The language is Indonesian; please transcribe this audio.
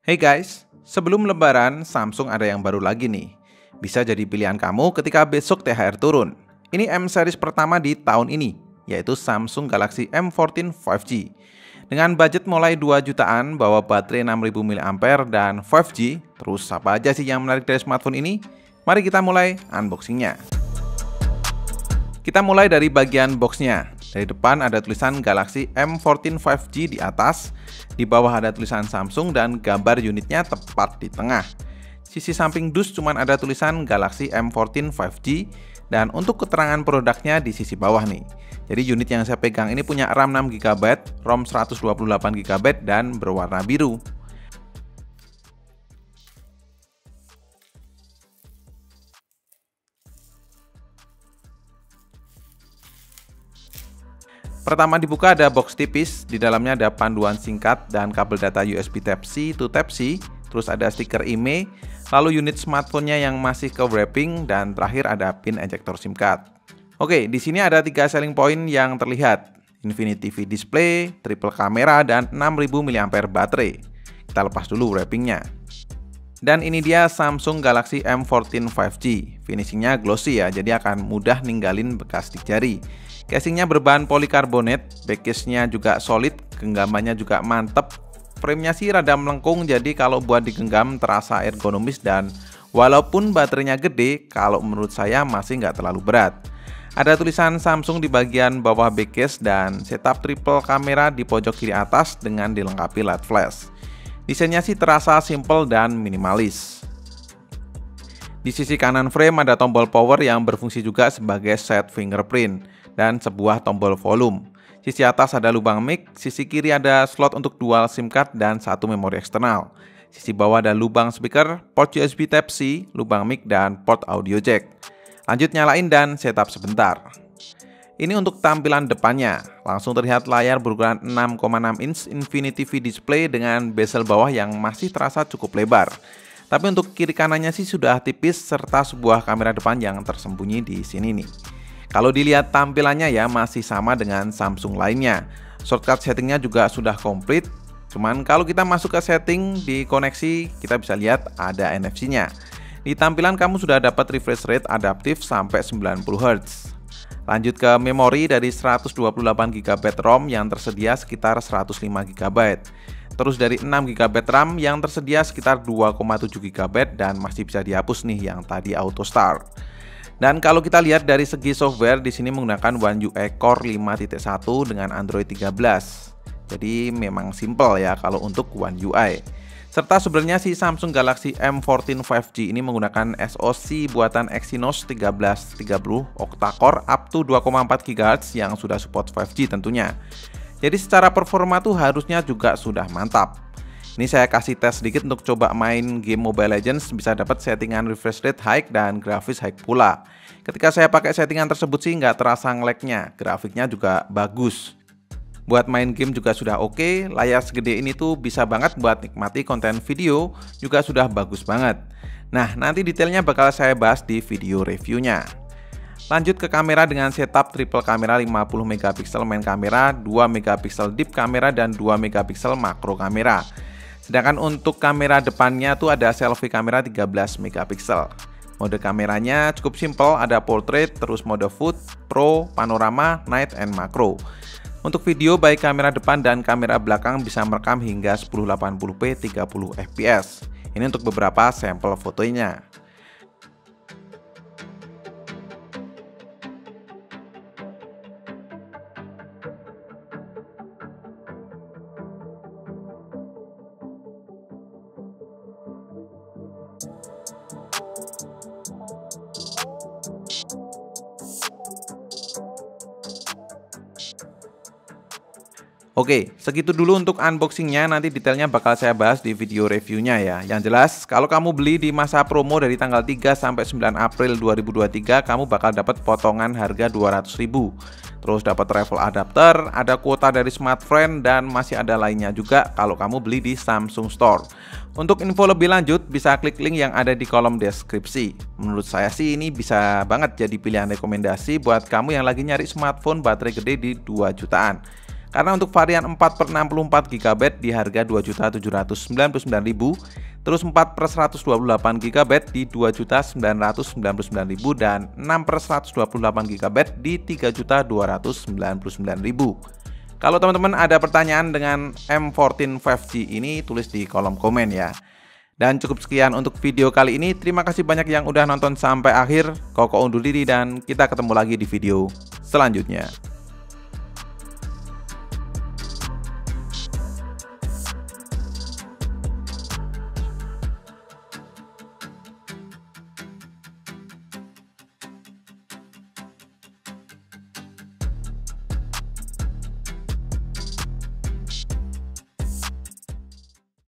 Hey guys, sebelum lebaran Samsung ada yang baru lagi nih. Bisa jadi pilihan kamu ketika besok THR turun. Ini M series pertama di tahun ini, yaitu Samsung Galaxy M14 5G. Dengan budget mulai 2 jutaan, bawa baterai 6000 mAh dan 5G. Terus apa aja sih yang menarik dari smartphone ini? Mari kita mulai unboxingnya. Kita mulai dari bagian boxnya. Dari depan ada tulisan Galaxy M14 5G di atas, di bawah ada tulisan Samsung dan gambar unitnya tepat di tengah. Sisi samping dus cuma ada tulisan Galaxy M14 5G, dan untuk keterangan produknya di sisi bawah nih. Jadi unit yang saya pegang ini punya RAM 6GB, ROM 128GB dan berwarna biru. Pertama dibuka ada box tipis, di dalamnya ada panduan singkat dan kabel data USB Type-C to Type-C, terus ada stiker IMEI, lalu unit smartphone-nya yang masih ke wrapping, dan terakhir ada pin ejector SIM card. Oke, di sini ada 3 selling point yang terlihat, Infinity V display, triple kamera, dan 6000 mAh baterai. Kita lepas dulu wrappingnya. Dan ini dia Samsung Galaxy M14 5G, finishingnya glossy ya, jadi akan mudah ninggalin bekas di jari. Casingnya berbahan polikarbonat, backcase-nya juga solid, genggamannya juga mantep. Frame-nya sih rada melengkung, jadi kalau buat digenggam terasa ergonomis, dan walaupun baterainya gede, kalau menurut saya masih nggak terlalu berat. Ada tulisan Samsung di bagian bawah backcase dan setup triple kamera di pojok kiri atas dengan dilengkapi LED flash. Desainnya sih terasa simple dan minimalis. Di sisi kanan frame ada tombol power yang berfungsi juga sebagai set fingerprint dan sebuah tombol volume. Sisi atas ada lubang mic, sisi kiri ada slot untuk dual SIM card dan satu memori eksternal. Sisi bawah ada lubang speaker, port USB Type-C, lubang mic, dan port audio jack. Lanjut nyalain dan setup sebentar. Ini untuk tampilan depannya. Langsung terlihat layar berukuran 6,6 inch Infinity V display dengan bezel bawah yang masih terasa cukup lebar. Tapi untuk kiri kanannya sih sudah tipis serta sebuah kamera depan yang tersembunyi di sini nih. Kalau dilihat tampilannya ya masih sama dengan Samsung lainnya. Shortcut settingnya juga sudah komplit. Cuman kalau kita masuk ke setting di koneksi, kita bisa lihat ada NFC-nya. Di tampilan kamu sudah dapat refresh rate adaptif sampai 90Hz. Lanjut ke memori, dari 128GB ROM yang tersedia sekitar 105GB. Terus dari 6GB RAM yang tersedia sekitar 2,7GB dan masih bisa dihapus nih yang tadi auto start. Dan kalau kita lihat dari segi software, di sini menggunakan One UI Core 5.1 dengan Android 13. Jadi memang simple ya kalau untuk One UI. Serta sebenarnya si Samsung Galaxy M14 5G ini menggunakan SoC buatan Exynos 1330 octa-core up to 2,4 GHz yang sudah support 5G tentunya. Jadi secara performa tuh harusnya juga sudah mantap. Ini saya kasih tes sedikit untuk coba main game Mobile Legends, bisa dapat settingan refresh rate high dan grafis high pula. Ketika saya pakai settingan tersebut sih nggak terasa nge-lag-nya, grafiknya juga bagus. Buat main game juga sudah oke, layar segede ini tuh bisa banget buat nikmati konten video, juga sudah bagus banget. Nah, nanti detailnya bakal saya bahas di video reviewnya. Lanjut ke kamera dengan setup triple kamera 50MP main kamera, 2MP deep kamera, dan 2MP makro kamera. Sedangkan untuk kamera depannya tuh ada selfie kamera 13MP. Mode kameranya cukup simple, ada portrait, terus mode food, pro, panorama, night, and macro. Untuk video baik kamera depan dan kamera belakang bisa merekam hingga 1080p 30fps. Ini untuk beberapa sampel fotonya. Oke, segitu dulu untuk unboxingnya, nanti detailnya bakal saya bahas di video reviewnya ya. Yang jelas, kalau kamu beli di masa promo dari tanggal 3 sampai 9 April 2023, kamu bakal dapat potongan harga 200.000. Terus dapat travel adapter, ada kuota dari Smartfriend, dan masih ada lainnya juga kalau kamu beli di Samsung Store. Untuk info lebih lanjut, bisa klik link yang ada di kolom deskripsi. Menurut saya sih ini bisa banget jadi pilihan rekomendasi buat kamu yang lagi nyari smartphone baterai gede di 2 jutaan. Karena untuk varian 4/64 GB di harga Rp2.799.000, terus 4/128 GB di Rp2.999.000 dan 6/128 GB di Rp3.299.000. Kalau teman-teman ada pertanyaan dengan M14 5G ini, tulis di kolom komen ya. Dan cukup sekian untuk video kali ini. Terima kasih banyak yang udah nonton sampai akhir. Koko undur diri dan kita ketemu lagi di video selanjutnya.